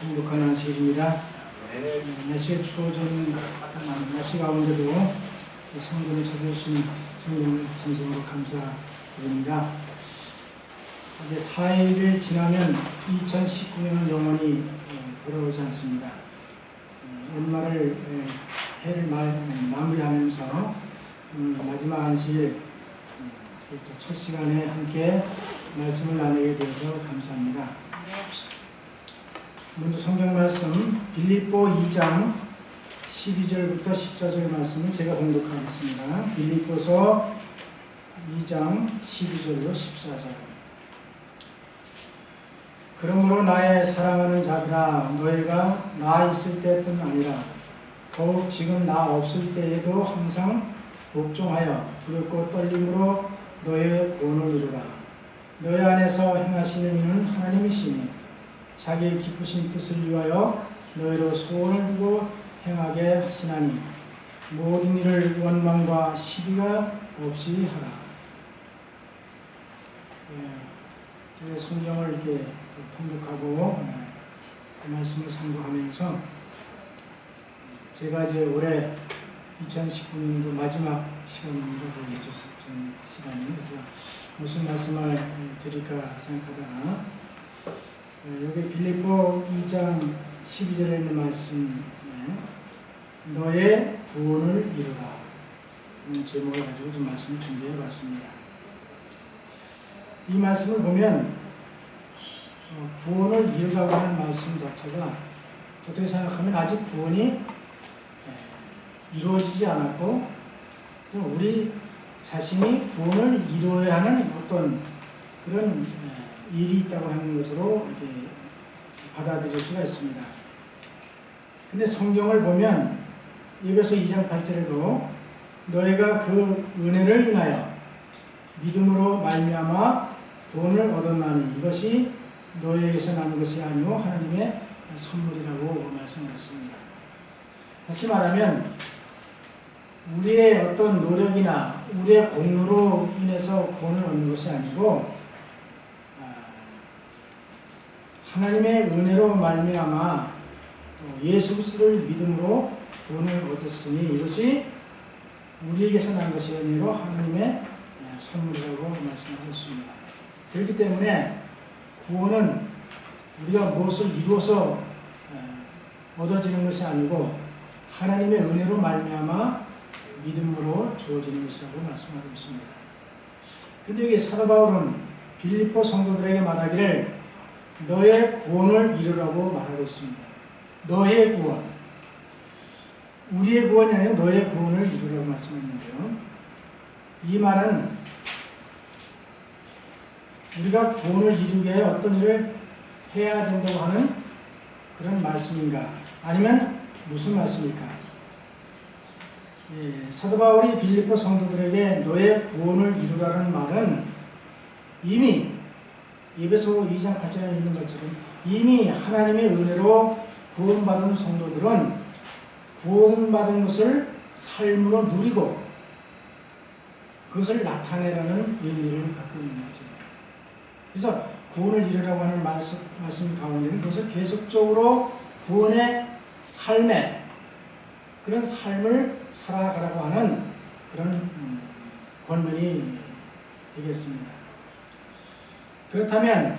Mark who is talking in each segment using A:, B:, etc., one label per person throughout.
A: 행복한 안식일입니다. 날씨가 추워진 날씨 가운데도 이 성전을 찾아주신 성령을 진심으로 감사드립니다. 이제 4일을 지나면 2019년은 영원히 돌아오지 않습니다. 연말을 해를 마무리하면서 마지막 안식일 첫 시간에 함께 말씀을 나누게 되어서 감사합니다. 먼저 성경 말씀 빌립보 2장 12절부터 14절 말씀은 제가 봉독하겠습니다. 빌립보서 2장 12절로 14절. 그러므로 나의 사랑하는 자들아, 너희가 나 있을 때뿐 아니라 더욱 지금 나 없을 때에도 항상 복종하여 두렵고 떨림으로 너희의 구원을 이루라. 너희 안에서 행하시는 이는 하나님이시니 자기의 기쁘신 뜻을 위하여 너희로 소원을 두고 행하게 하시나니 모든 일을 원망과 시비가 없이 하라. 제가 성경을 이렇게 통독하고 그 말씀을 상고하면서 제가 이제 올해 2019년도 마지막 시간입니다. 되겠죠. 시간이. 그래서 무슨 말씀을 드릴까 생각하다가 여기 빌립보 2장 12절에 있는 말씀, 너의 구원을 이루라. 이런 제목을 가지고 좀 말씀을 준비해 봤습니다. 이 말씀을 보면 구원을 이루라고 하는 말씀 자체가 어떻게 생각하면 아직 구원이 이루어지지 않았고 또 우리 자신이 구원을 이루어야 하는 어떤 그런 일이 있다고 하는 것으로 이렇게 받아들일 수가 있습니다. 근데 성경을 보면 에베소 2장 8절에도 너희가 그 은혜를 인하여 믿음으로 말미암아 구원을 얻었나니 이것이 너희에게서 나는 것이 아니오 하나님의 선물이라고 말씀하셨습니다. 다시 말하면 우리의 어떤 노력이나 우리의 공로로 인해서 구원을 얻는 것이 아니고 하나님의 은혜로 말미암아 예수 그리스도를 믿음으로 구원을 얻었으니 이것이 우리에게서 난 것이 아니고 하나님의 선물이라고 말씀하셨습니다. 그렇기 때문에 구원은 우리가 무엇을 이루어서 얻어지는 것이 아니고 하나님의 은혜로 말미암아 믿음으로 주어지는 것이라고 말씀하고 있습니다. 그런데 여기 사도 바울은 빌립보 성도들에게 말하기를 너의 구원을 이루라고 말하고 있습니다. 너의 구원. 우리의 구원이 아니라 너의 구원을 이루라고 말씀했는데요. 이 말은 우리가 구원을 이루기 위해 어떤 일을 해야 된다고 하는 그런 말씀인가? 아니면 무슨 말씀일까? 사도 바울이 빌립보 성도들에게 너의 구원을 이루라는 말은 이미 에베소 2장 8절에 있는 것처럼 이미 하나님의 은혜로 구원받은 성도들은 구원받은 것을 삶으로 누리고 그것을 나타내라는 의미를 갖고 있는 거죠. 그래서 구원을 이루라고 하는 말씀 가운데는 그것을 계속적으로 구원의 삶에 그런 삶을 살아가라고 하는 그런 권면이 되겠습니다. 그렇다면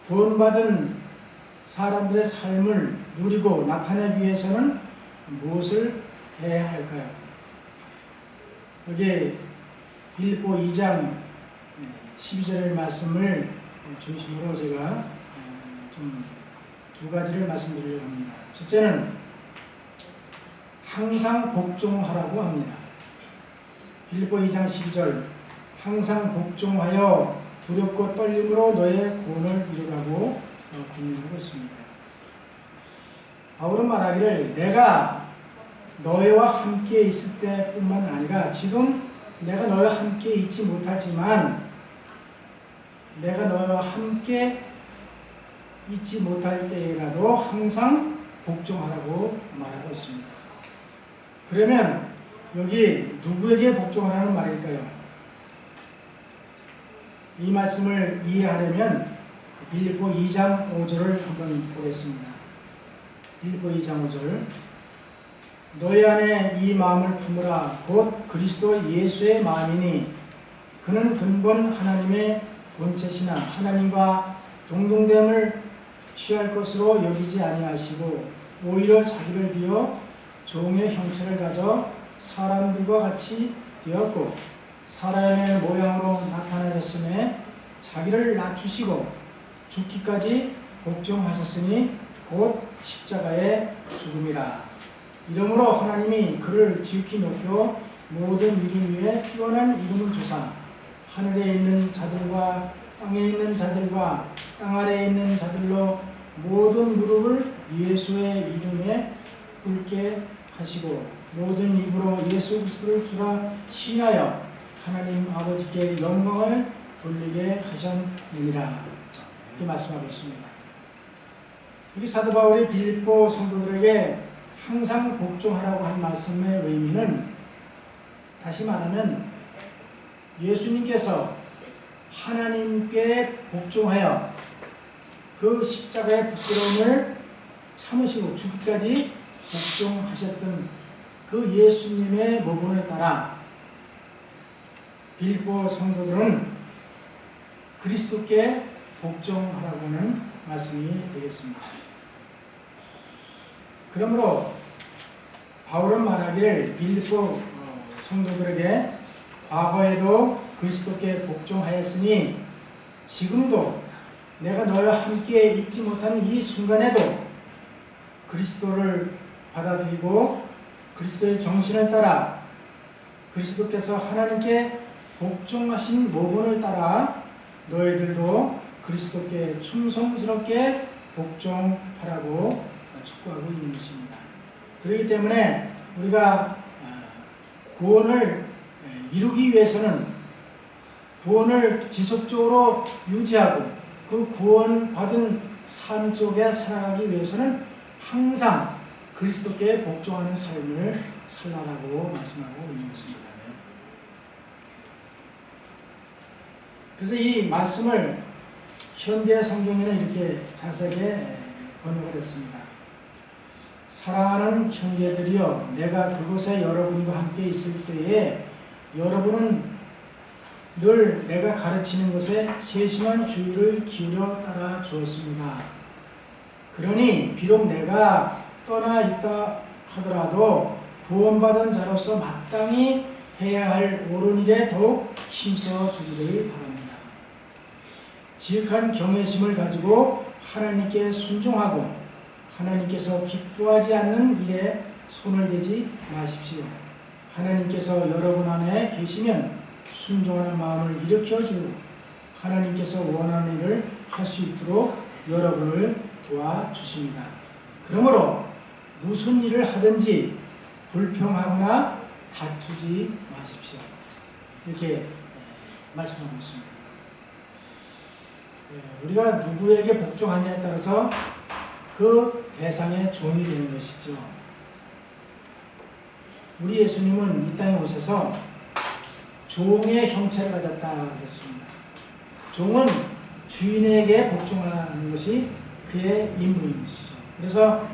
A: 구원받은 사람들의 삶을 누리고 나타내기 위해서는 무엇을 해야 할까요? 여기 빌립보 2장 12절의 말씀을 중심으로 제가 좀 두 가지를 말씀드리려고 합니다. 첫째는 항상 복종하라고 합니다. 빌립보 2장 12절 항상 복종하여 두렵고 떨림으로 너의 구원을 이루라고 권면하고 있습니다. 바울은 말하기를 내가 너희와 함께 있을 때뿐만 아니라 지금 내가 너희와 함께 있지 못하지만 내가 너희와 함께 있지 못할 때라도 항상 복종하라고 말하고 있습니다. 그러면 여기 누구에게 복종하라는 말일까요? 이 말씀을 이해하려면 빌립보 2장 5절을 한번 보겠습니다. 빌립보 2장 5절 너희 안에 이 마음을 품으라 곧 그리스도 예수의 마음이니 그는 근본 하나님의 본체시나 하나님과 동등됨을 취할 것으로 여기지 아니하시고 오히려 자기를 비워 종의 형체를 가져 사람들과 같이 되었고 사람의 모양으로 나타나셨음에 자기를 낮추시고 죽기까지 복종하셨으니 곧 십자가의 죽음이라. 이러므로 하나님이 그를 지극히 높여 모든 이름 위에 뛰어난 이름을 주사 하늘에 있는 자들과 땅에 있는 자들과 땅 아래에 있는 자들로 모든 무릎을 예수의 이름에 꿇게 하시고 모든 입으로 예수 그리스도를 주라 시인하여 하나님 아버지께 영광을 돌리게 하셨느니라. 이렇게 말씀하고 있습니다. 여기 사도 바울이 빌립보 성도들에게 항상 복종하라고 한 말씀의 의미는 다시 말하면 예수님께서 하나님께 복종하여 그 십자가의 부끄러움을 참으시고 죽기까지 복종하셨던 그 예수님의 모본을 따라 빌립보 성도들은 그리스도께 복종하라고는 말씀이 되겠습니다. 그러므로 바울은 말하기를 빌립보 성도들에게 과거에도 그리스도께 복종하였으니 지금도 내가 너희와 함께 있지 못하는 이 순간에도 그리스도를 받아들이고 그리스도의 정신을 따라 그리스도께서 하나님께 복종하신 모본을 따라 너희들도 그리스도께 충성스럽게 복종하라고 촉구하고 있는 것입니다. 그렇기 때문에 우리가 구원을 이루기 위해서는 구원을 지속적으로 유지하고 그 구원받은 삶 속에 살아가기 위해서는 항상 그리스도께 복종하는 삶을 살라고 말씀하고 있는 것입니다. 그래서 이 말씀을 현대 성경에는 이렇게 자세하게 번역을 했습니다. 사랑하는 형제들이여 내가 그곳에 여러분과 함께 있을 때에 여러분은 늘 내가 가르치는 것에 세심한 주의를 기울여 따라 주었습니다. 그러니 비록 내가 떠나 있다 하더라도 구원받은 자로서 마땅히 해야 할 옳은 일에 더욱 힘써 주기를 바랍니다. 지극한 경외심을 가지고 하나님께 순종하고 하나님께서 기뻐하지 않는 일에 손을 대지 마십시오. 하나님께서 여러분 안에 계시면 순종하는 마음을 일으켜주고 하나님께서 원하는 일을 할 수 있도록 여러분을 도와주십니다. 그러므로 무슨 일을 하든지 불평하거나 다투지 마십시오. 이렇게 말씀하고 있습니다. 우리가 누구에게 복종하냐에 따라서 그 대상의 종이 되는 것이죠. 우리 예수님은 이 땅에 오셔서 종의 형체를 가졌다 그랬습니다. 종은 주인에게 복종하는 것이 그의 임무인 것이죠. 그래서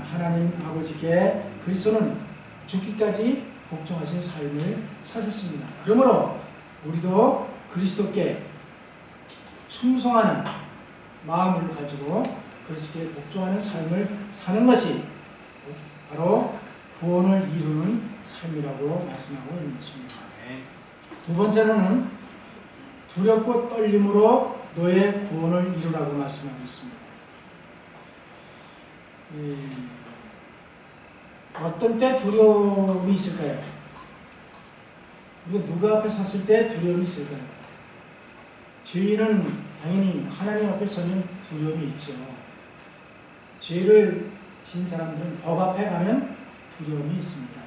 A: 하나님 아버지께 그리스도는 죽기까지 복종하신 삶을 사셨습니다. 그러므로 우리도 그리스도께 충성하는 마음을 가지고 그리스도께 복종하는 삶을 사는 것이 바로 구원을 이루는 삶이라고 말씀하고 있는 것입니다. 두 번째로는 두렵고 떨림으로 너의 구원을 이루라고 말씀하고 있습니다. 어떤 때 두려움이 있을까요? 우리가 누구 앞에 섰을 때 두려움이 있을까요? 죄인은 당연히 하나님 앞에 서면 두려움이 있죠. 죄를 진 사람들은 법 앞에 가면 두려움이 있습니다.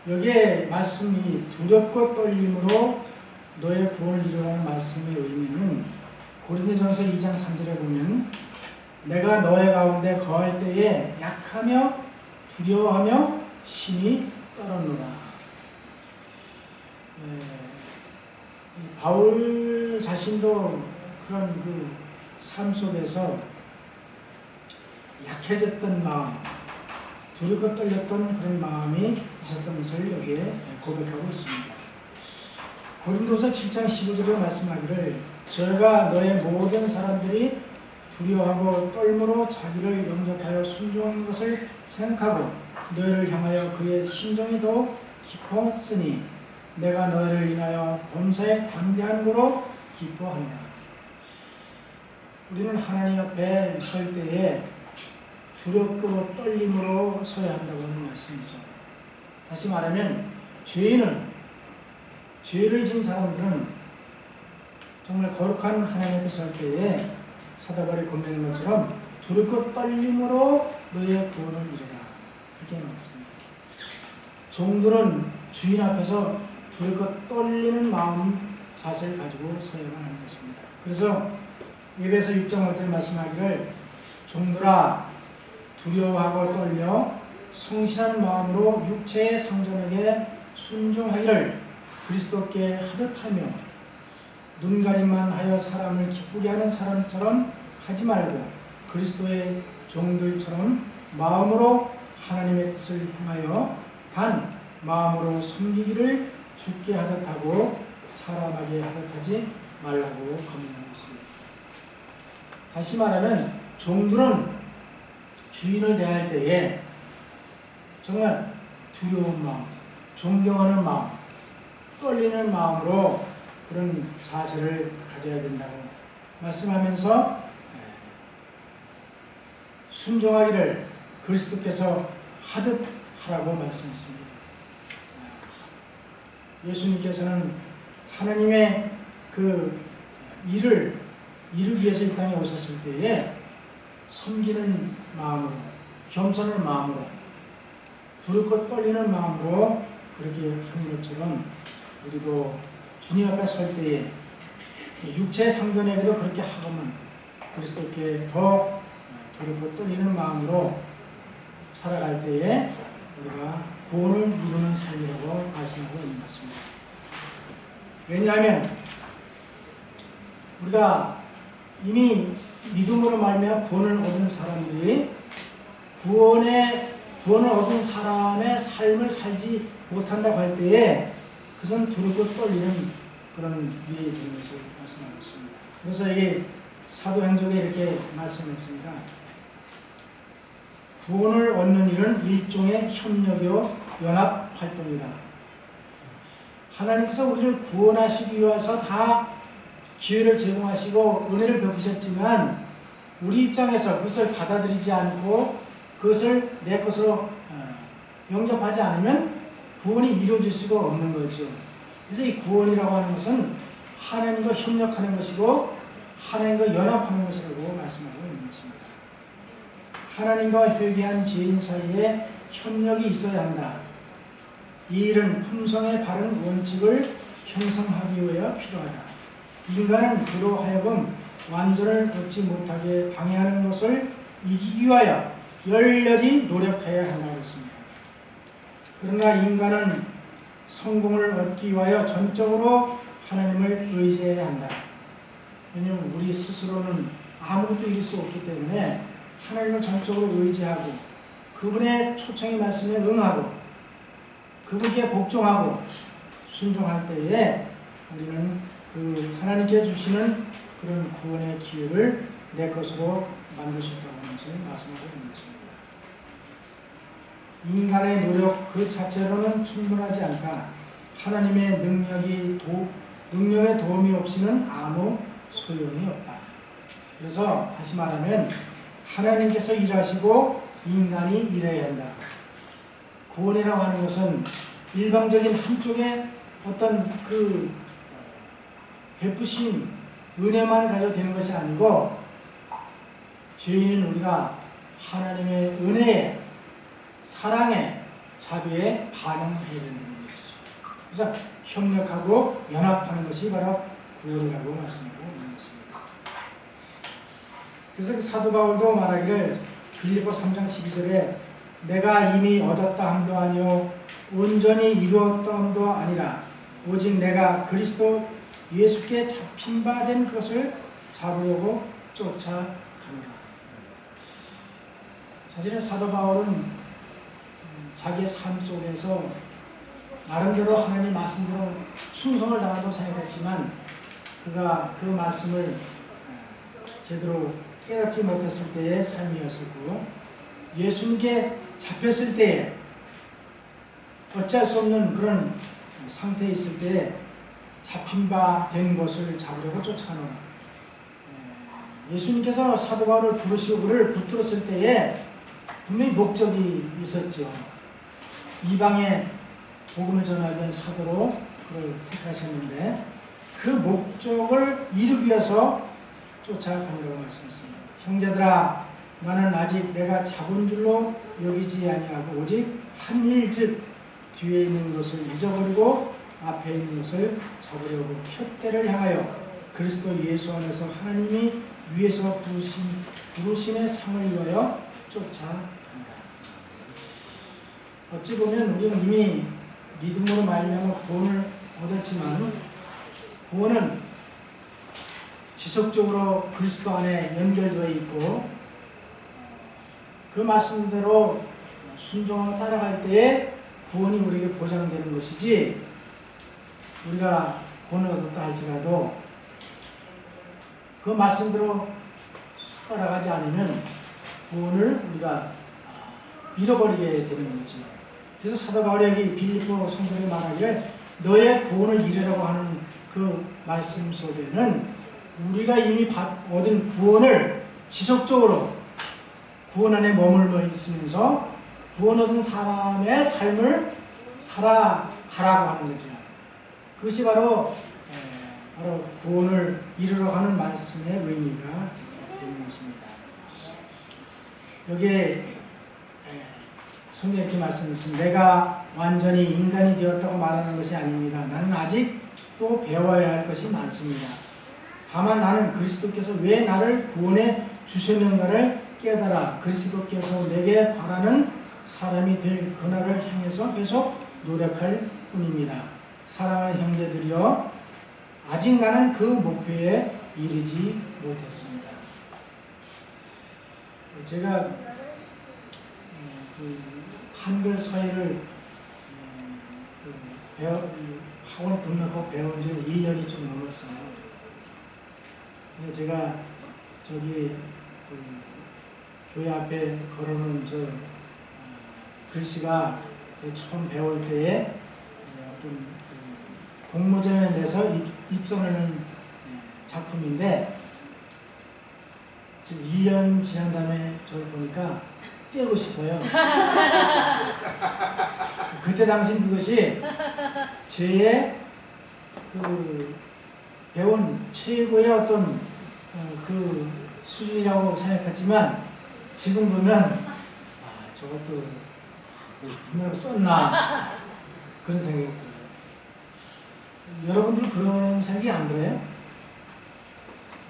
A: 여기에 말씀이 두렵고 떨림으로 너의 구원을 이루라는 말씀의 의미는 고린도전서 2장 3절에 보면 내가 너의 가운데 거할 때에 약하며 두려워하며 심히 떨었노라. 바울 자신도 그런 그 삶 속에서 약해졌던 마음, 두렵고 떨렸던 그런 마음이 있었던 것을 여기에 고백하고 있습니다. 고린도서 7장 15절에 말씀하기를 저희가 너의 모든 사람들이 두려워하고 떨므로 자기를 영접하여 순종한 것을 생각하고 너희를 향하여 그의 심정이 더욱 깊었으니 내가 너희를 인하여 범사에 담대한 거로 기뻐하노라. 우리는 하나님 앞에 설 때에 두렵고 떨림으로 서야 한다고 하는 말씀이죠. 다시 말하면 죄를 지은 사람들은 정말 거룩한 하나님 앞에 설 때에 사도 바울이 권면한 것처럼 두렵고 떨림으로 너의 구원을 이루라. 그렇게 말했습니다. 종들은 주인 앞에서 두렵고 떨리는 마음 자세를 가지고 서야만 하는 것입니다. 그래서 에베소 6장 5절에 말씀하기를 종들아 두려워하고 떨려 성실한 마음으로 육체의 상전에게 순종하기를 그리스도께 하듯 하며 눈가림만 하여 사람을 기쁘게 하는 사람처럼 하지 말고 그리스도의 종들처럼 마음으로 하나님의 뜻을 향하여 단 마음으로 섬기기를 주께 하듯 하고 사람에게 하듯 하지 말라고 권면하고 있습니다. 다시 말하면 종들은 주인을 대할 때에 정말 두려운 마음, 존경하는 마음, 떨리는 마음으로 그런 자세를 가져야 된다고 말씀하면서 순종하기를 그리스도께서 하듯 하라고 말씀했습니다. 예수님께서는 하나님의 그 일을 이루기 위해서 이 땅에 오셨을 때에 섬기는 마음으로, 겸손한 마음으로, 두렵고 떨리는 마음으로 그렇게 하는 것처럼 우리도 주님 앞에 설 때에 육체의 상전에게도 그렇게 하고만 그리스도께 더 두렵고 떨리는 마음으로 살아갈 때에 우리가 구원을 이루는 삶이라고 말씀하고 있는 것 같습니다. 왜냐하면 우리가 이미 믿음으로 말미암아 구원을 얻은 사람들이 구원을 얻은 사람의 삶을 살지 못한다고 할 때에 그것은 두렵고 떨리는 그런 일이 되는 것을 말씀하고 있습니다. 그래서 이게 사도행전에 이렇게 말씀했습니다. 구원을 얻는 일은 일종의 협력이요 연합 활동이다. 하나님께서 우리를 구원하시기 위해서 다 기회를 제공하시고 은혜를 베푸셨지만 우리 입장에서 그것을 받아들이지 않고 그것을 내 것으로 영접하지 않으면 구원이 이루어질 수가 없는 거죠. 그래서 이 구원이라고 하는 것은 하나님과 협력하는 것이고 하나님과 연합하는 것이라고 말씀하고 있는 것입니다. 하나님과 회개한 죄인 사이에 협력이 있어야 한다. 이 일은 품성에 바른 원칙을 형성하기 위하여 필요하다. 인간은 그로 하여금 완전을 얻지 못하게 방해하는 것을 이기기 위하여 열렬히 노력해야 한다고 했습니다. 그러나 인간은 성공을 얻기 위하여 전적으로 하나님을 의지해야 한다. 왜냐하면 우리 스스로는 아무것도 이룰 수 없기 때문에 하나님을 전적으로 의지하고 그분의 초청의 말씀에 응하고 그분께 복종하고 순종할 때에 우리는 그 하나님께 주시는 그런 구원의 기회를 내 것으로 만들 수 있다는 것을 말씀하고 있는 것입니다. 인간의 노력 그 자체로는 충분하지 않다. 하나님의 능력의 도움이 없이는 아무 소용이 없다. 그래서 다시 말하면 하나님께서 일하시고 인간이 일해야 한다. 구원이라고 하는 것은 일방적인 한쪽의 어떤 그 베푸심, 은혜만 가지고 되는 것이 아니고 죄인인 우리가 하나님의 은혜에, 사랑에, 자비에 반응해야 된다는 것이죠. 그래서 협력하고 연합하는 것이 바로 구원이라고 말씀하고 있는 것입니다. 그래서 그 사도 바울도 말하기를 빌립보 3장 12절에 내가 이미 얻었다 함도 아니요 온전히 이루었다 함도 아니라 오직 내가 그리스도 예수께 잡힌 바 된 것을 잡으려고 쫓아갑니다. 사실은 사도 바울은 자기의 삶 속에서 나름대로 하나님 말씀대로 충성을 다하고 생각했지만 그가 그 말씀을 제대로 깨닫지 못했을 때의 삶이었었고 예수님께 잡혔을 때에 어찌할 수 없는 그런 상태에 있을 때에 잡힌 바 된 것을 잡으려고 쫓아가노라. 예수님께서 사도 바울을 부르시고 그를 붙들었을 때에 분명히 목적이 있었죠. 이방에 복음을 전하던 사도로 그를 택하셨는데 그 목적을 이루기 위해서 쫓아간다고 말씀했습니다. 형제들아 나는 아직 내가 잡은 줄로 여기지 아니하고 오직 한 일즉 뒤에 있는 것을 잊어버리고 앞에 있는 것을 잡으려고 푯대를 향하여 그리스도 예수 안에서 하나님이 위에서 부르심의 상을 위하여 쫓아간다. 어찌 보면 우리는 이미 믿음으로 말미암아 구원을 얻었지만 구원은 지속적으로 그리스도 안에 연결되어 있고 그 말씀대로 순종하고 따라갈 때에 구원이 우리에게 보장되는 것이지 우리가 구원을 얻었다 할지라도 그 말씀대로 따라가지 않으면 구원을 우리가 잃어버리게 되는 거지. 그래서 사도 바울이 여기 빌립보 성도에게 말하기를 너의 구원을 이루려고 하는 그 말씀 속에는 우리가 이미 얻은 구원을 지속적으로 구원 안에 머물러 있으면서 구원 얻은 사람의 삶을 살아가라고 하는 거죠. 그것이 바로 구원을 이루려고 하는 말씀의 의미가 되는 것입니다. 여기에 성경에 이렇게 말씀했습니다. 내가 완전히 인간이 되었다고 말하는 것이 아닙니다. 나는 아직 또 배워야 할 것이 많습니다. 다만 나는 그리스도께서 왜 나를 구원해 주셨는가를 깨달아 그리스도께서 내게 바라는 사람이 될 그날을 향해서 계속 노력할 뿐입니다. 사랑하는 형제들이여 아직 나는 그 목표에 이르지 못했습니다. 제가 한글 서예를 학원 등록하고 배운 지 1년이 좀 넘었어요. 근데 제가 저기 교회 앞에 걸어놓은 글씨가 처음 배울 때에 어떤 공모전에 내서 입선하는 작품인데 지금 1년 지난 다음에 저를 보니까 떼고 싶어요. 그때 당시 그것이 제 배운 최고의 어떤 그 수준이라고 생각했지만 지금 보면 저것도 분명히 썼나 그런 생각이 들어요. 여러분들 그런 생각이 안 들어요?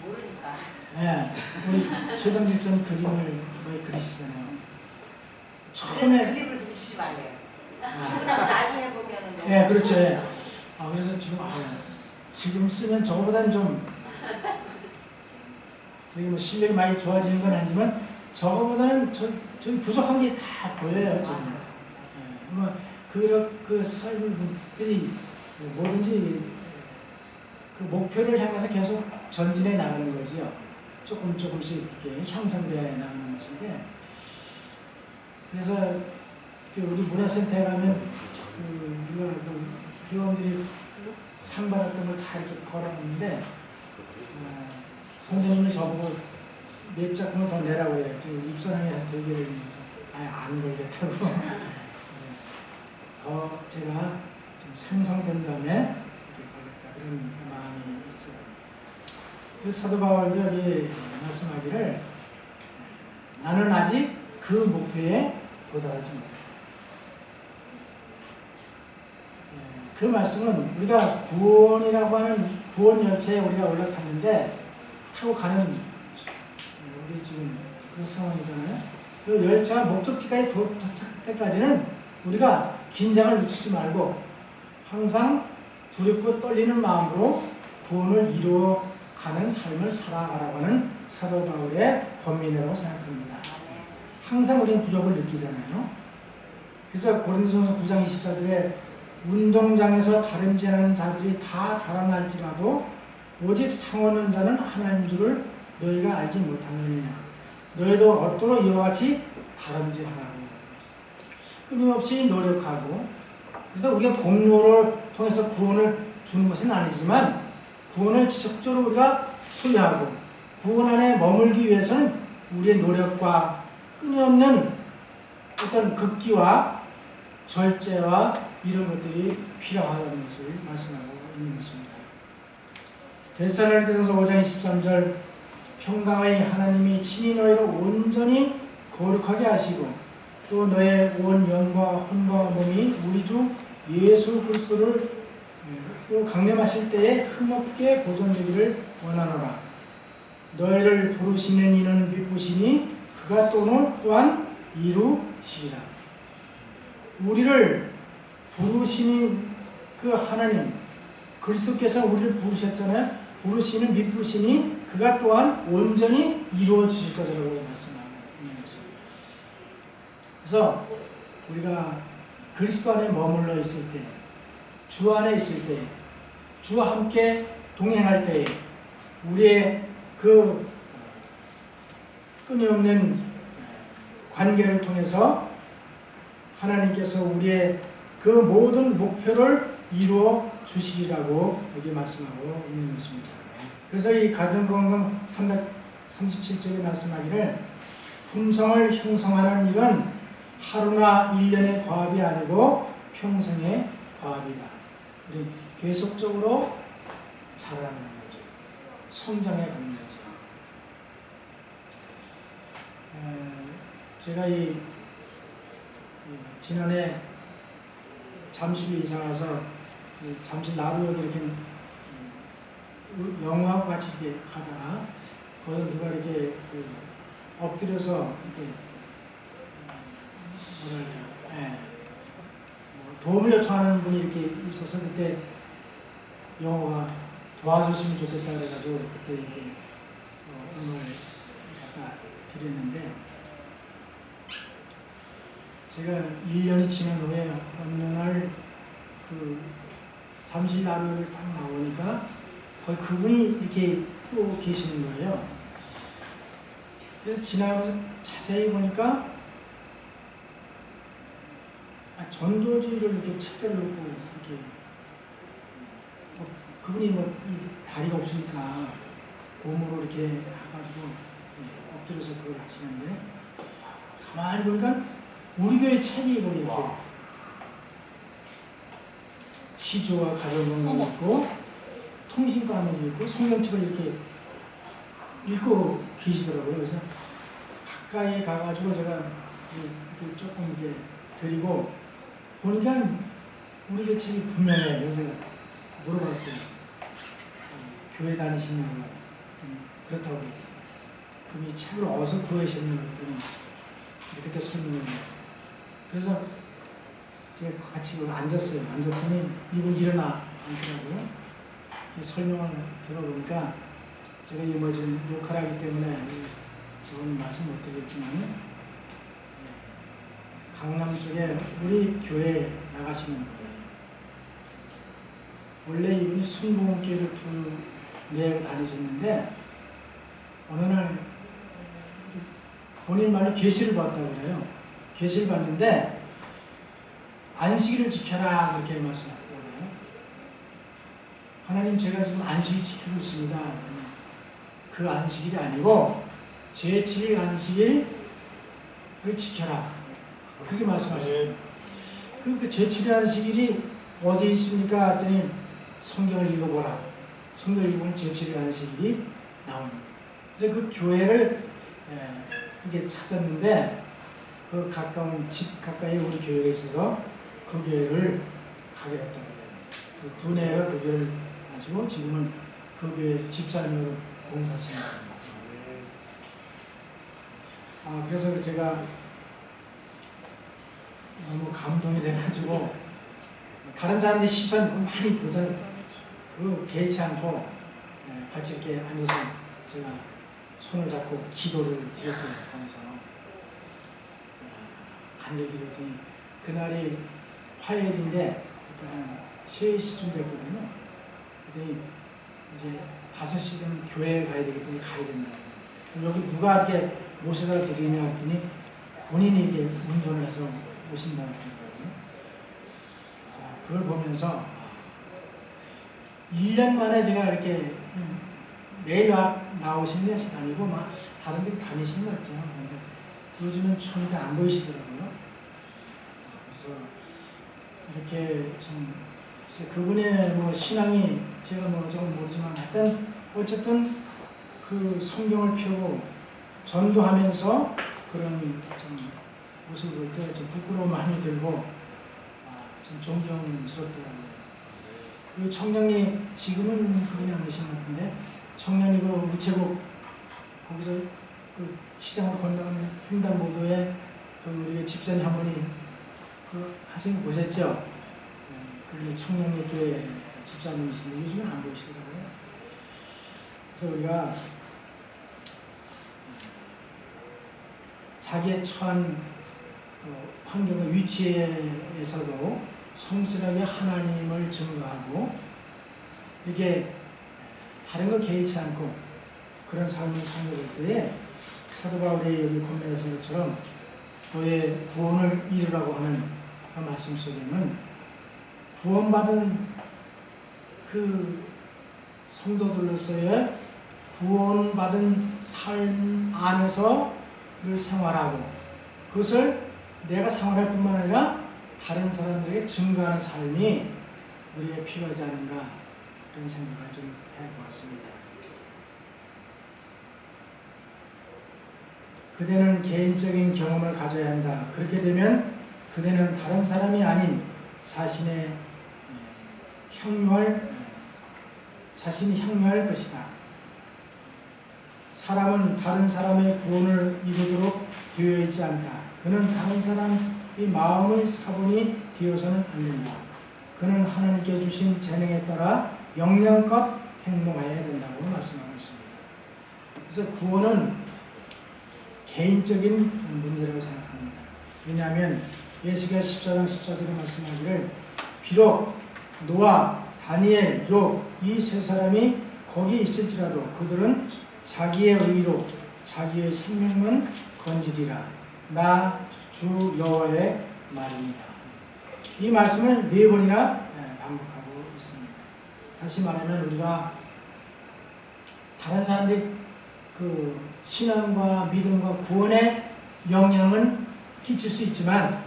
B: 모르니까.
A: 네, 우리 최정 집사님 그림을 왜 그리시잖아요.
B: 처음에 그림을 누구 주지 말래요. 나중에 보면은.
A: 네, 그렇죠. 그래서 지금 쓰면 저거보다는 좀 저기 뭐 실력이 많이 좋아지는 건 아니지만 저거보다는 저기 부족한 게 다 보여요 지금. 그 삶을 뭐든지 그 목표를 향해서 계속 전진해 나가는 거지요. 조금씩 이렇게 향상되어 나가는 것인데, 그래서 우리 문화센터에 가면 우리가 회원들이 상 받았던 걸 다 이렇게 걸어놓는데 선생님이 저보고 몇 작품을 더 내라고 해요. 입선하게 되기를 안 걸겠다고. 더 제가 좀 상상된 다음에 이렇게 걸겠다 그런 마음이 있어요. 그래서 사도 바울도 여기 말씀하기를 나는 아직 그 목표에 도달하지 못했다. 그 말씀은 우리가 구원이라고 하는 구원 열차에 우리가 올라탔는데 타고 가는 우리 지금 그런 상황이잖아요. 그 열차가 목적지까지 도착할 때까지는 우리가 긴장을 늦추지 말고 항상 두렵고 떨리는 마음으로 구원을 이루어가는 삶을 살아가라고 하는 사도 바울의 권면이라고 생각합니다. 항상 우리는 부족을 느끼잖아요. 그래서 고린도전서 9장 24절에 운동장에서 다름질하는 자들이 다 달아날지라도 오직 상하는 자는 하나인 줄을 너희가 알지 못하느냐. 너희도 얻도록 이와 같이 다름질하라고. 끊임없이 노력하고, 그래서 우리가 공로를 통해서 구원을 주는 것은 아니지만 구원을 지속적으로 우리가 소유하고 구원 안에 머물기 위해서는 우리의 노력과 끊임없는 어떤 극기와 절제와 이런 것들이 필요하다는 것을 말씀하고 있는 것입니다. 데살로니가전서 5장 23절 평강의 하나님이 친히 너희를 온전히 거룩하게 하시고 또 너의 온 영과 혼과 몸이 우리 주 예수 그리스도를 또 강림하실 때에 흠없게 보존되기를 원하노라. 너희를 부르시는 이는 미쁘시니 그가 또한 이루시리라. 우리를 부르시는 그 하나님 그리스도께서 우리를 부르셨잖아요. 부르시는 미쁘시니 그가 또한 온전히 이루어 주실 것이라고 말씀하고 있는 것입니다. 그래서 우리가 그리스도 안에 머물러 있을 때, 주 안에 있을 때, 주와 함께 동행할 때에 우리의 그 끊임없는 관계를 통해서 하나님께서 우리의 그 모든 목표를 이루어 주시리라고 여기 말씀하고 있는 것입니다. 그래서 이 가정건강 337쪽에 말씀하기를 품성을 형성하는 일은 하루나 1년의 과업이 아니고 평생의 과업이다. 우리 계속적으로 자라는 거죠. 성장해 가는 거죠. 제가 지난해 잠실 이사 와서 잠실 나루역에 이렇게 영화하고 같이 이렇게 가다가 거기서 누가 이렇게 엎드려서 이렇게 도움을 요청하는 분이 이렇게 있어서 그때 영어가 도와줬으면 좋겠다 그래가지고 그때 이렇게 음악을 갖다 드렸는데 제가 1년이 지난 후에 어느 날 그 잠실 나루를 딱 나오니까 거기 그분이 이렇게 또 계시는 거예요. 그래서 지나가면서 자세히 보니까 전도지를 이렇게 책자를 놓고 이렇게 그분이 다리가 없으니까 고무로 이렇게 해가지고 엎드려서 그걸 하시는데 가만히 보니까 우리 교회 책이 이렇게 시조와 가정론이 있고 통신과목이 있고 성경책을 이렇게 읽고 계시더라고요. 그래서 가까이 가가지고 제가 이렇게 조금 이렇게 드리고 보니까 우리 교회 책이 분명해요. 그래서 물어봤어요. 교회 다니시냐고. 그렇다고. 그럼 이 책을 어디서 구하셨냐고 했더니 그때 설명을 해요. 그래서 제가 같이 앉았어요. 앉았더니 이분 일어나 앉더라고요. 설명을 들어보니까 제가 지금 녹화를 하기 때문에 저는 말씀 못 드리겠지만 강남 쪽에 우리 교회에 나가시는 거예요. 원래 이분이 순복음교회를 4개 다니셨는데 어느 날 본인 말로 계시를 봤다고 그래요. 계시를 봤는데 안식일을 지켜라 그렇게 말씀하셨더라고요. 하나님 제가 지금 안식일 지키고 있습니다. 그 안식일이 아니고 제7일 안식일을 지켜라 그렇게 말씀하셨어요. 그 제7일 안식일이 어디 있습니까? 했더니 성경을 읽어보라. 성경을 읽으면 제7일 안식일이 나옵니다. 그래서 그 교회를 이렇게 찾았는데 그 가까운 집 가까이에 우리 교회가 있어서 그 교회를 가게 됐다고 해요. 그 2네가 그 교회를 가지고 지금은 그 교회 집사님으로 봉사하시는 겁니다. 그래서 제가 너무 감동이 돼가지고 다른 사람들 시선 많이 보잖아요. 그거 개의치 않고 같이 이렇게 앉아서 제가 손을 잡고 기도를 드렸어요. 거기서. 간절히 기도했더니 그날이 화요일인데 그때 한 3시쯤 됐거든요. 그랬더니 이제 5시 되면 교회에 가야 되겠더니 가야 된다. 여기 누가 이렇게 모셔다 드리냐 했더니 본인이 이게 운전해서 오신다고 하더라고요. 그걸 보면서 1년 만에 제가 이렇게 매일 나오신 것이 아니고 막 다른 데 다니신 것 같아요. 근데 요즘은 추운데 안 보이시더라고요. 그래서 이렇게 참 그분의 뭐 신앙이 제가 뭐 좀 모르지만 하여튼 어쨌든 그 성경을 펴고 전도하면서 그런 좀 모습을 볼 때 좀 부끄러운 마음이 들고 좀 존경스럽더라고요. 그 청년이 지금은 그분이 안 계신 것 같은데 청년이 그 우체국 거기서 그 시장을 건너는 횡단보도에 그 우리 집사님 한 분이 그 하신 거 보셨죠? 그 청년의 교회 집사님이신데 요즘은 안 보이시더라고요. 그래서 우리가 자기의 처한 환경과 위치에서도 성실하게 하나님을 증거하고 이렇게 다른 거 개의치 않고 그런 삶을 살아갈 때에 사도 바울이 여기 권면하신 것처럼 너의 구원을 이루라고 하는 그 말씀 속에는 구원받은 그 성도들로서의 구원받은 삶 안에서 늘 생활하고 그것을 내가 생활할 뿐만 아니라 다른 사람들에게 증거하는 삶이 우리에게 필요하지 않은가 그런 생각을 좀 해보았습니다. 그대는 개인적인 경험을 가져야 한다. 그렇게 되면 그대는 다른 사람이 아닌 자신이 향유할 것이다. 사람은 다른 사람의 구원을 이루도록 되어 있지 않다. 그는 다른 사람의 마음의 사본이 되어서는 안 된다. 그는 하나님께 주신 재능에 따라 역량껏 행동해야 된다고 말씀하고 있습니다. 그래서 구원은 개인적인 문제라고 생각합니다. 왜냐하면 예수가 14장 14절에 말씀하기를 비록 노아, 다니엘, 욥 이 세 사람이 거기 있을지라도 그들은 자기의 의로 자기의 생명은 건지리라. 나 주 여호와의 말입니다. 이 말씀을 4번이나 반복하고 있습니다. 다시 말하면 우리가 다른 사람들이 그 신앙과 믿음과 구원에 영향은 끼칠 수 있지만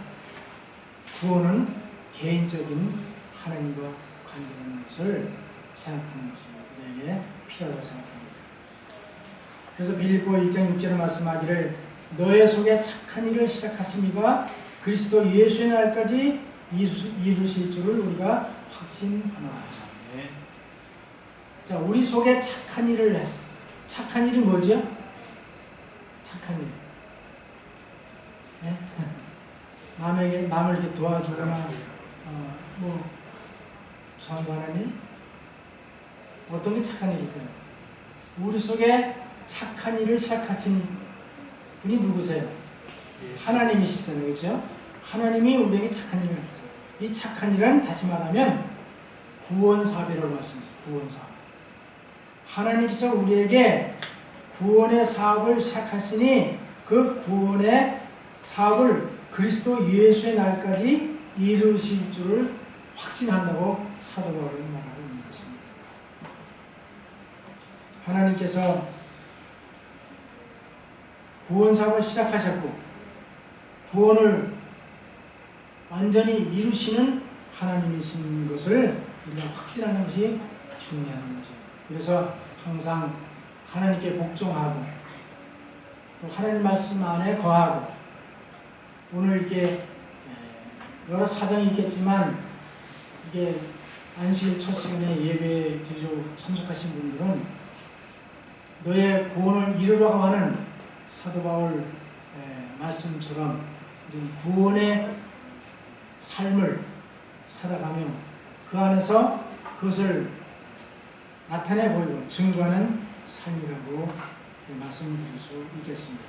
A: 구원은 개인적인 하나님과 관계되는 것을 생각하는 것입니다. 우리에게 필요하다고 생각합니다. 그래서 빌립보 1장 6절에 말씀하기를 너의 속에 착한 일을 시작하심이가 그리스도 예수의 날까지 이루실 줄을 우리가 확신하노라. 네. 자, 우리 속에 착한 일을 착한 일이 뭐죠? 착한 일. 네? 남을 이렇게 도와주거나 뭐 전도하는 일? 어떤 게 착한 일일까요? 우리 속에 착한 일을 시작하신 분이 누구세요? 하나님이시잖아요. 그렇죠? 하나님이 우리에게 착한 일을 하셨죠. 이 착한 일은 다시 말하면 구원사업이라고 말씀하셨죠. 구원사업. 하나님께서 우리에게 구원의 사업을 시작하시니 그 구원의 사업을 그리스도 예수의 날까지 이루실 줄을 확신한다고 사도 바울은 말하고 있는 것입니다. 하나님께서 구원 사업을 시작하셨고 구원을 완전히 이루시는 하나님이신 것을 우리가 확신하는 것이 중요한 거죠. 그래서 항상 하나님께 복종하고 또 하나님 말씀 안에 거하고 오늘 이렇게 여러 사정이 있겠지만 이게 안식 첫 시간에 예배 드리러 참석하신 분들은 너의 구원을 이루라고 하는 사도 바울 말씀처럼 우리 구원의 삶을 살아가며 그 안에서 그것을 나타내 보이고 증거하는 삶이라고 말씀드릴 수 있겠습니다.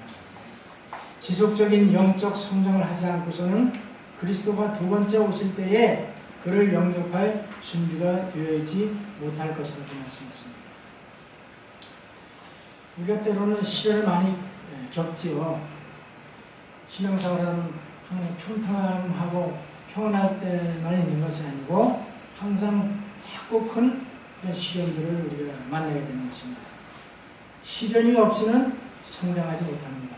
A: 지속적인 영적 성장을 하지 않고서는 그리스도가 두 번째 오실 때에 그를 영접할 준비가 되어 있지 못할 것이라고 말씀했습니다. 우리가 때로는 시련을 많이 겪지요. 신앙생활은 항상 평탄하고 평온할 때만 있는 것이 아니고 항상 작고 큰 그런 시련들을 우리가 만나게 되는 것입니다. 시련이 없이는 성장하지 못합니다.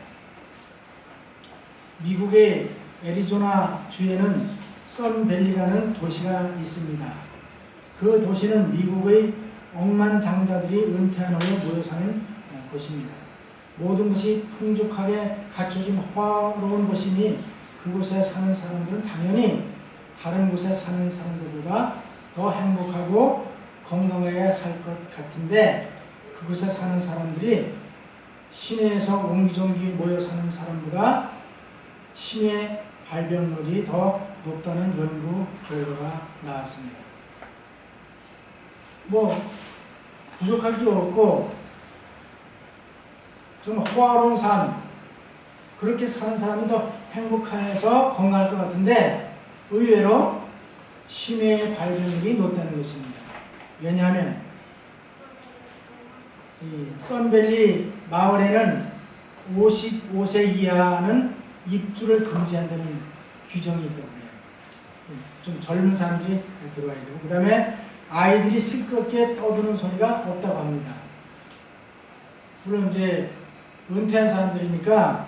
A: 미국의 애리조나 주에는 썬밸리라는 도시가 있습니다. 그 도시는 미국의 억만장자들이 은퇴한 후에 모여 사는 곳입니다. 모든 것이 풍족하게 갖춰진 화로운 곳이니 그곳에 사는 사람들은 당연히 다른 곳에 사는 사람들보다 더 행복하고 건강하게 살 것 같은데 그곳에 사는 사람들이 시내에서 옹기종기 모여 사는 사람보다 치매 발병률이 더 높다는 연구 결과가 나왔습니다. 부족할 게 없고 좀 호화로운 삶, 그렇게 사는 사람이 더 행복해서 건강할 것 같은데 의외로 치매 발병률이 높다는 것입니다. 왜냐하면 이 썬밸리 마을에는 55세 이하는 입주를 금지한다는 규정이 있다고 해요. 좀 젊은 사람들이 들어와야 되고, 그 다음에 아이들이 시끄럽게 떠드는 소리가 없다고 합니다. 물론 이제 은퇴한 사람들이니까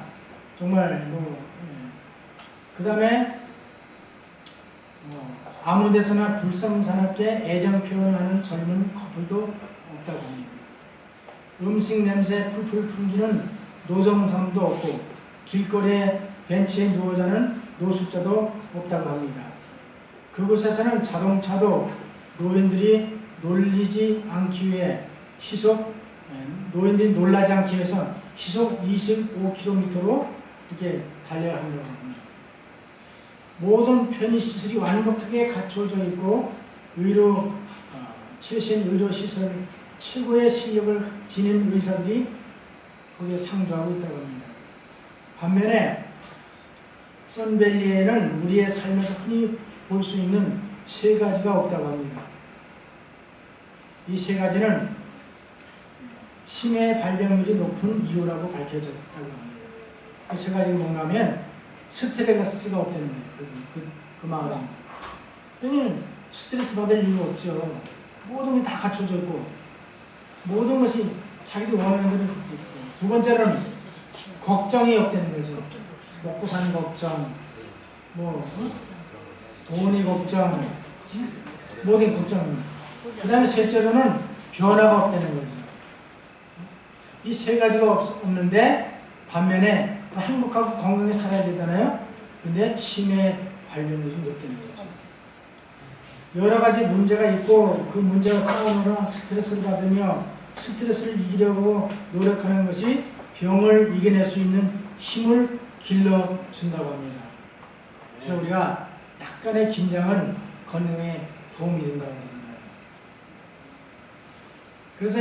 A: 정말 그 다음에 아무 데서나 불성사납게 애정 표현하는 젊은 커플도 없다고 합니다. 음식 냄새 풀풀 풍기는 노정sam도 없고 길거리에 벤치에 누워 자는 노숙자도 없다고 합니다. 그곳에서는 자동차도 노인들이 놀리지 않기 위해 노인들이 놀라지 않기 위해서 시속 25km로 이렇게 달려야 한다고 합니다. 모든 편의시설이 완벽하게 갖춰져 있고 최신 의료시설, 최고의 실력을 지닌 의사들이 거기에 상주하고 있다고 합니다. 반면에 썬밸리에는 우리의 삶에서 흔히 볼 수 있는 세 가지가 없다고 합니다. 이 세 가지는 치매 발병률이 높은 이유라고 밝혀졌다고 합니다. 그 세 가지가 뭔가 하면 스트레스가 없다는 거예요. 그 마음은. 왜냐면 스트레스 받을 이유가 없죠. 모든 게 다 갖춰져 있고 모든 것이 자기들 원하는 대로 있고, 두 번째는 걱정이 없다는 거죠. 먹고 사는 걱정, 돈이 걱정, 모든 걱정입니다. 그 다음에 셋째로는 변화가 없다는 거죠. 이 세 가지가 없는데 반면에 행복하고 건강하게 살아야 되잖아요. 근데 치매 발병률이 높다는 거죠. 여러 가지 문제가 있고 그 문제가 싸우느라 스트레스를 받으며 스트레스를 이기려고 노력하는 것이 병을 이겨낼 수 있는 힘을 길러준다고 합니다. 그래서 우리가 약간의 긴장은 건강에 도움이 된다고 합니다. 그래서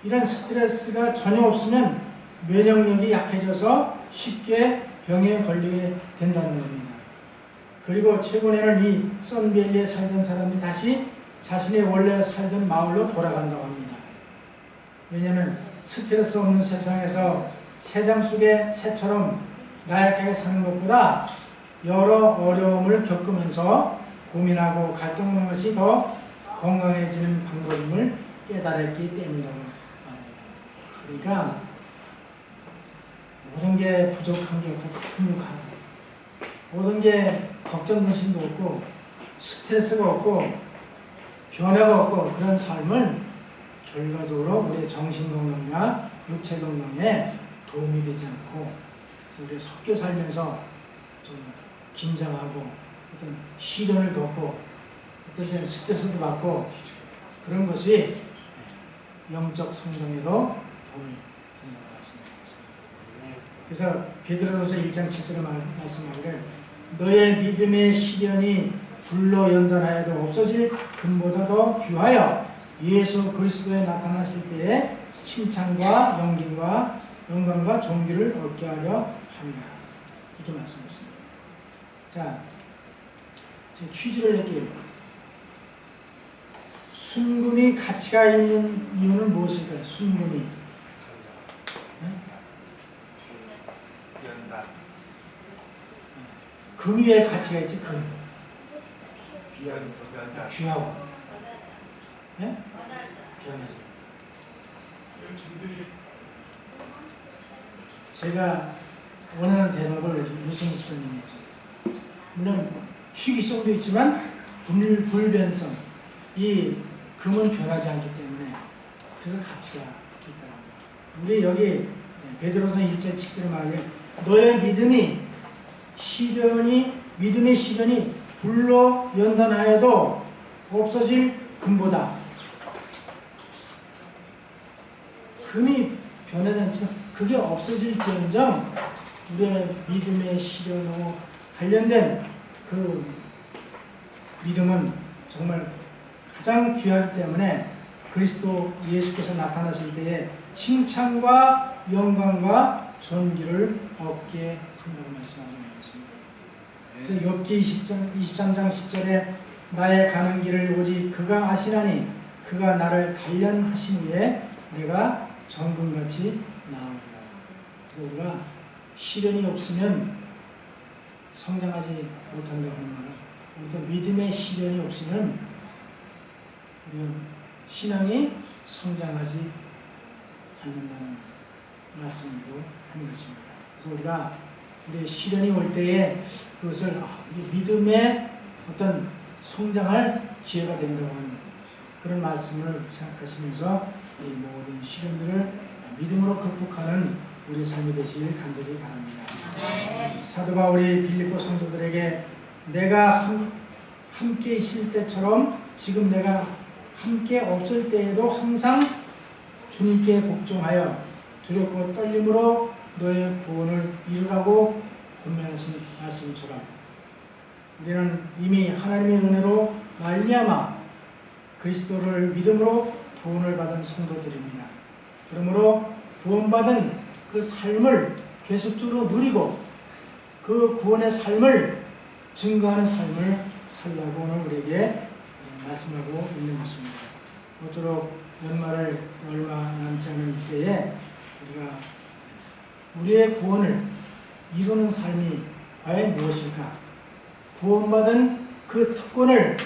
A: 이런 스트레스가 전혀 없으면 면역력이 약해져서 쉽게 병에 걸리게 된다는 겁니다. 그리고 최근에는 이 썬밸리에 살던 사람들이 다시 자신의 원래 살던 마을로 돌아간다고 합니다. 왜냐하면 스트레스 없는 세상에서 새장 속의 새처럼 나약하게 사는 것보다 여러 어려움을 겪으면서 고민하고 갈등하는 것이 더 건강해지는 방법임을 깨달았기 때문이라고 합니다. 그러니까 모든 게 부족한 게 없고 풍족하고 모든 게 걱정 근심도 없고 스트레스가 없고 변화가 없고 그런 삶은 결과적으로 우리의 정신 건강이나 육체 건강에 도움이 되지 않고, 그래서 우리가 섞여 살면서 좀 긴장하고 어떤 시련을 겪고 어떤 때는 스트레스도 받고 그런 것이 영적 성장에도 도움이 된다고 말씀드렸습니다. 그래서 베드로전서 1장 7절에 말씀하기를 너의 믿음의 시련이 불로 연단하여도 없어질 금보다 더 귀하여 예수 그리스도에 나타나실 때에 칭찬과 영광과 영광과 존귀를 얻게 하려 합니다. 이렇게 말씀했습니다. 자, 제가 퀴즈를 낼게요. 순금이 가치가 있는 이유는 무엇일까요? 순금이. 네? 금이 왜 가치가 있지? 금. 귀하고. 네? 귀하죠. 제가 원하는 대답을 유승 목사님이 해주셨어요. 물론 희귀성도 있지만 불변성, 이 금은 변하지 않기 때문에 그래서 가치가 있더라고요. 우리 여기 베드로서 1장 7절에 말해 너의 믿음의 시련이 불로 연단하여도 없어질 금보다 금이 변하지 않지만 그게 없어질지언정 우리의 믿음의 시련으로 관련된 그 믿음은 정말 가장 귀하기 때문에 그리스도 예수께서 나타나실 때에 칭찬과 영광과 존귀를 얻게 한다고 말씀하고 있습니다. 그래서 욥기 23장 10절에 나의 가는 길을 오직 그가 아시나니 그가 나를 단련하신 후에 내가 정금같이 나오리라. 그래서 우리가 시련이 없으면 성장하지 못한다고 하는 말은 우리도 믿음의 시련이 없으면 우리가 신앙이 성장하지 않는다는 말씀으로 하는 것입니다. 그래서 우리가 우리의 시련이 올 때에 그것을 믿음의 어떤 성장할 기회가 된다고 하는 그런 말씀을 생각하시면서 이 모든 시련들을 믿음으로 극복하는 우리 삶이 되시길 간절히 바랍니다. 사도 바울이 빌립보 성도들에게 내가 함께 있을 때처럼 지금 내가 함께 없을 때에도 항상 주님께 복종하여 두렵고 떨림으로 너의 구원을 이루라고 권면하신 말씀처럼 우리는 이미 하나님의 은혜로 말미암아 그리스도를 믿음으로 구원을 받은 성도들입니다. 그러므로 구원받은 그 삶을 계속적으로 누리고 그 구원의 삶을 증거하는 삶을 살라고 오늘 우리에게 말씀하고 있는 것입니다. 모쪼록 연말을 얼마 남지 않은 이때에 우리가 우리의 구원을 이루는 삶이 과연 무엇일까? 구원받은 그 특권을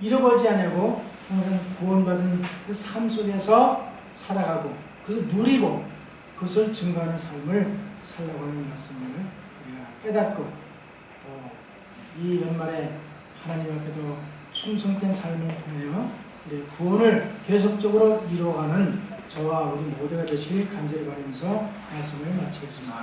A: 잃어버리지 않고 항상 구원받은 그 삶 속에서 살아가고 그것을 누리고 그것을 증거하는 삶을 살라고 하는 말씀을 우리가 깨닫고 또 이 연말에 하나님 앞에도 충성된 삶을 통하여 우리의 구원을 계속적으로 이루어가는 저와 우리 모두가 되시길 간절히 바라면서 말씀을 마치겠습니다.